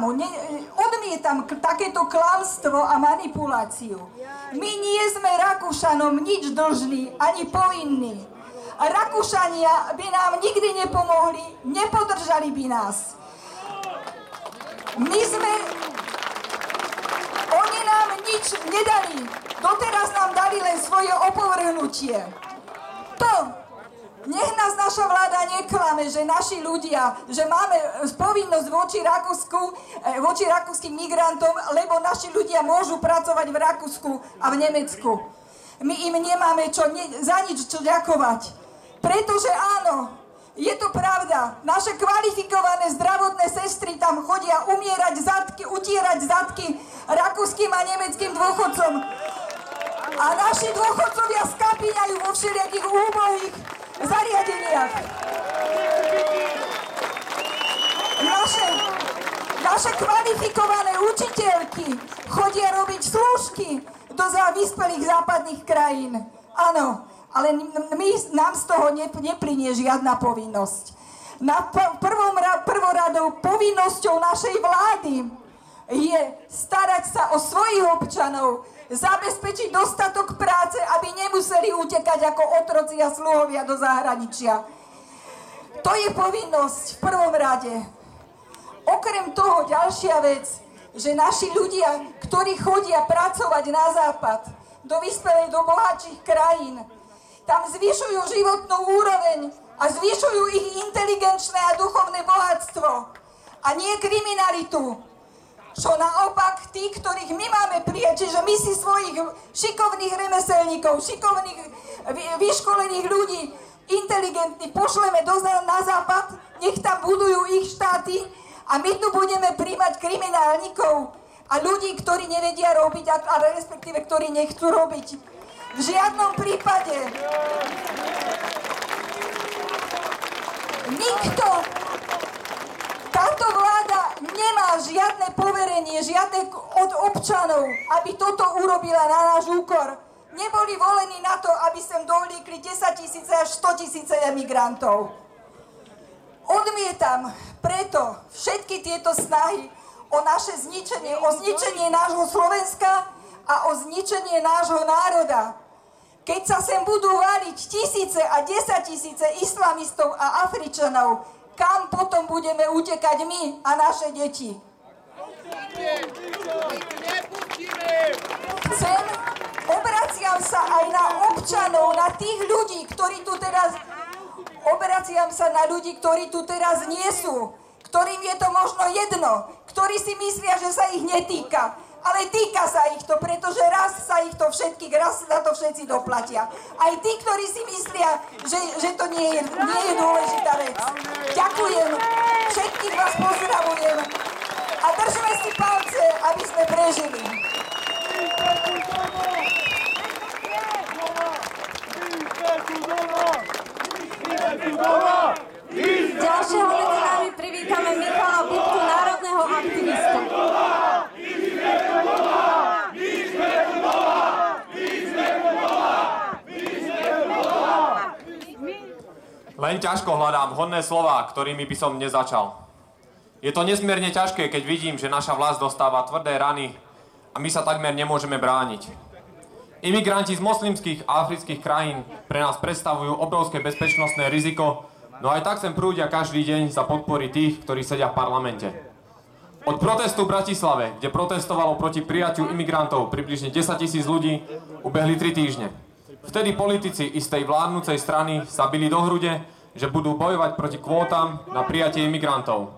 odmietam takéto klamstvo a manipuláciu. My nie sme Rakúšanom nič dlžní ani povinní. Rakúšania by nám nikdy nepomohli, nepodržali by nás. Oni nám nič nedali. Doteraz nám dali len svoje opovrhnutie. Nech nás naša vláda neklame, že naši ľudia, že máme povinnosť voči rakúskym migrantom, lebo naši ľudia môžu pracovať v Rakúsku a v Nemecku. My im nemáme za nič čo ďakovať. Pretože áno, je to pravda, naše kvalifikované zdravotné sestry tam chodia utierať zadky rakúskym a nemeckým dôchodcom. A naši dôchodcovia skapíňajú vo všelijakých úbohých zariadeniach. Naše kvalifikované učiteľky chodia robiť slúžky do vyspelých západných krajín. Áno, ale nám z toho neplynie žiadna povinnosť. Prvoradou povinnosťou našej vlády je starať sa o svojich občanov, zabezpečiť dostatok práce, aby nemuseli utekať ako otroci a sluhovia do zahraničia. To je povinnosť v prvom rade. Okrem toho ďalšia vec, že naši ľudia, ktorí chodia pracovať na západ, do vyspelej, do bohatších krajín, tam zvyšujú životnú úroveň a zvyšujú ich inteligenčné a duchovné bohatstvo a nie kriminalitu. Čo naopak tí, ktorých my máme prijať, čiže my si svojich šikovných remeselníkov, šikovných vyškolených ľudí, inteligentných pošleme na západ, nech tam budujú ich štáty a my tu budeme príjmať kriminálnikov a ľudí, ktorí nevedia robiť, ale respektíve ktorí nechcú robiť. V žiadnom prípade táto vláda nemá žiadne poverenie, žiadne od občanov, aby toto urobila na náš úkor. Neboli volení na to, aby sem dovliekli 10 000 až 100 000 emigrantov. Odmietam preto všetky tieto snahy o naše zničenie, o zničenie nášho Slovenska a o zničenie nášho národa. Keď sa sem budú váliť tisíce a 10 000 islamistov a Afričanov, kam potom budeme utekať my a naše deti? Obraciam sa aj na občanov, na tých ľudí, ktorí tu teraz... Obraciam sa na ľudí, ktorí tu teraz nie sú, ktorým je to možno jedno, ktorí si myslia, že sa ich netýka. Ale týka sa ich to, pretože raz sa to všetci doplatia. Aj tí, ktorí si myslia, že to nie je dôležitá vec. Ďakujem, všetkých vás pozdravujem a držme si palce, aby sme prežili. Ďalšieho medzi nami privítame Michala Budku, národného aktivistu. Len ťažko hľadám vhodné slová, ktorými by som dnes začal. Je to nesmierne ťažké, keď vidím, že naša vlast dostáva tvrdé rany a my sa takmer nemôžeme brániť. Imigranti z moslimských a afrických krajín pre nás predstavujú obrovské bezpečnostné riziko, no aj tak sem prúdia každý deň za podpory tých, ktorí sedia v parlamente. Od protestu v Bratislave, kde protestovalo proti prijatiu imigrantov približne 10 000 ľudí, ubehli 3 týždne. Vtedy politici istej vládnucej strany sa bili do hrude, že budú bojovať proti kvótam na prijatie imigrantov.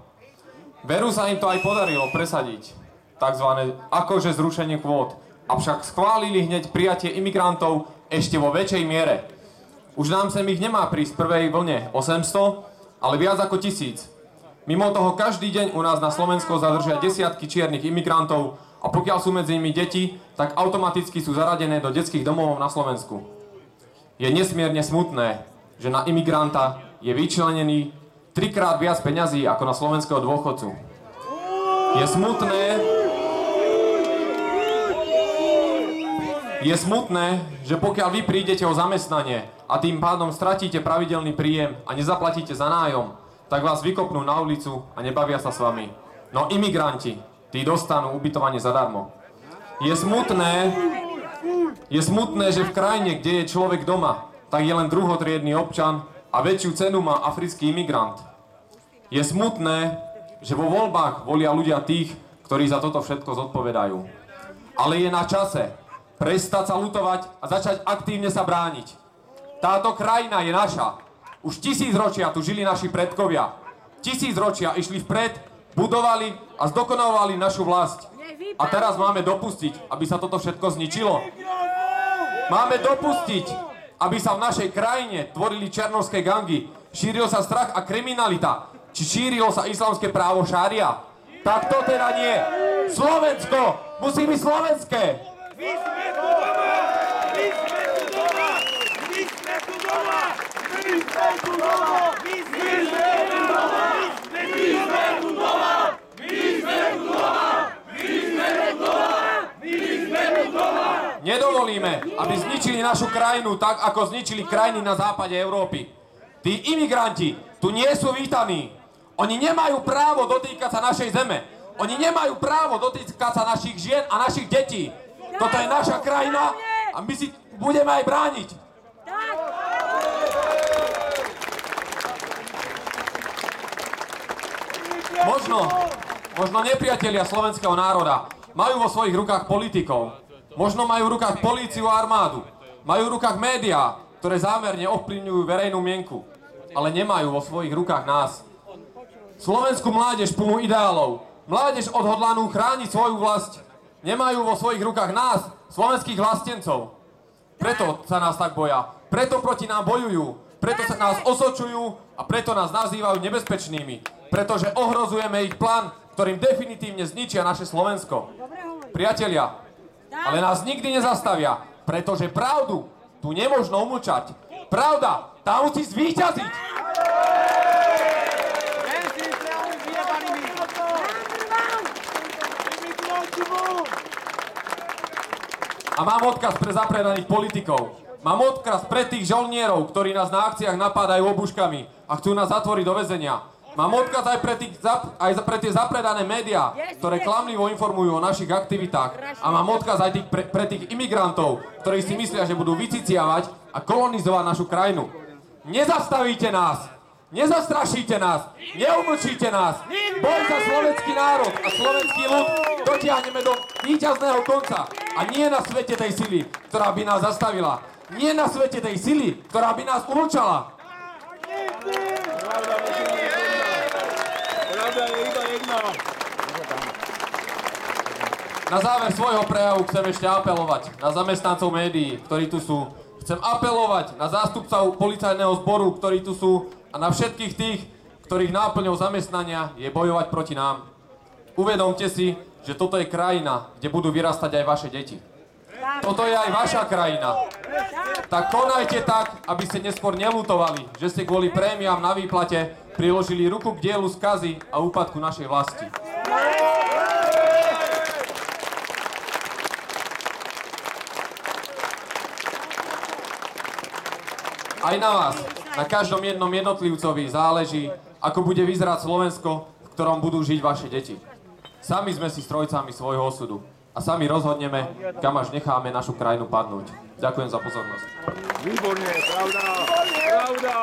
Veru sa im to aj podarilo presadiť, takzvané akože zrušenie kvót, avšak schválili hneď prijatie imigrantov ešte vo väčšej miere. Už nám sem ich nemá prísť v prvej vlne 800, ale viac ako 1000. Mimo toho každý deň u nás na Slovensku zadržia desiatky čiernych imigrantov a pokiaľ sú medzi nimi deti, tak automaticky sú zaradené do detských domov na Slovensku. Je nesmierne smutné, že na imigranta je vyčlenený 3-krát viac peňazí ako na slovenského dôchodcu. Je smutné, že pokiaľ vy prídete o zamestnanie a tým pádom stratíte pravidelný príjem a nezaplatíte za nájom, tak vás vykopnú na ulicu a nebavia sa s vami. No imigranti, tí dostanú ubytovanie zadarmo. Je smutné, že v krajine, kde je človek doma, tak je len druhotriedny občan a väčšiu cenu má africký imigrant. Je smutné, že vo voľbách volia ľudia tých, ktorí za toto všetko zodpovedajú. Ale je na čase prestať sa ľutovať a začať aktívne sa brániť. Táto krajina je naša. Už 1000 ročia tu žili naši predkovia. 1000 ročia išli vpred, budovali a zdokonalovali našu vlast. A teraz máme dopustiť, aby sa toto všetko zničilo. Máme dopustiť, aby sa v našej krajine tvorili černovské gangy, šíril sa strach a kriminalita, či šírilo sa islamské právo šária. Tak to teda nie. Slovensko musí byť slovenské. My sme tu doma! My sme tu doma! My sme tu doma! My sme tu doma! My sme tu doma! My sme tu doma! My sme tu doma! My sme tu doma! My sme tu doma! Nedovolíme, aby zničili našu krajinu tak, ako zničili krajiny na západe Európy. Tí imigranti tu nie sú vítaní. Oni nemajú právo dotýkať sa našej zeme. Oni nemajú právo dotýkať sa našich žien a našich detí. Toto je naša krajina a my si budeme aj brániť. Možno nepriatelia slovenského národa majú vo svojich rukách politikov. Možno majú v rukách políciu a armádu. Majú v rukách médiá, ktoré zámerne ovplyvňujú verejnú mienku. Ale nemajú vo svojich rukách nás. Slovenskú mládež plnú ideálov. Mládež odhodlanú chrániť svoju vlast. Nemajú vo svojich rukách nás, slovenských vlastencov. Preto sa nás tak boja. Preto proti nám bojujú. Preto sa nás osočujú a preto nás nazývajú nebezpečnými. Pretože ohrozujeme ich plán, ktorým definitívne zničia naše Slovensko. Priatelia, ale nás nikdy nezastavia, pretože pravdu tu nemožno umlčať. Pravda, tá musí zvíťaziť. A mám odkaz pre zapredaných politikov. Mám odkaz pre tých žolnierov, ktorí nás na akciách napádajú obuškami a chcú nás zatvoriť do väzenia. Mám odkaz aj pre tie zapredané médiá, ktoré klamlivo informujú o našich aktivitách. A mám odkaz aj pre tých imigrantov, ktorí si myslia, že budú vyciciavať a kolonizovať našu krajinu. Nezastavíte nás! Nezastrašíte nás! Neumlčíte nás! Boj za slovenský národ a slovenský ľud dotiahneme do víťazného konca. A nie na svete tej sily, ktorá by nás zastavila. Nie na svete tej sily, ktorá by nás umlčala. Pravda je iba jedna. Na záver svojho prejavu chcem ešte apelovať na zamestnancov médií, ktorí tu sú. Chcem apelovať na zástupcov policajného zboru, ktorí tu sú, a na všetkých tých, ktorých náplňou zamestnania je bojovať proti nám. Uvedomte si, že toto je krajina, kde budú vyrastať aj vaše deti. Toto je aj vaša krajina. Tak konajte tak, aby ste neskôr neľutovali, že ste kvôli prémiám na výplate priložili ruku k dielu skazy a úpadku našej vlasti. Aj na vás, na každom jednom jednotlivcovi záleží, ako bude vyzerať Slovensko, v ktorom budú žiť vaše deti. Sami sme si strojcami svojho osudu a sami rozhodneme, kam až necháme našu krajinu padnúť. Ďakujem za pozornosť. Výborne, pravda, pravda.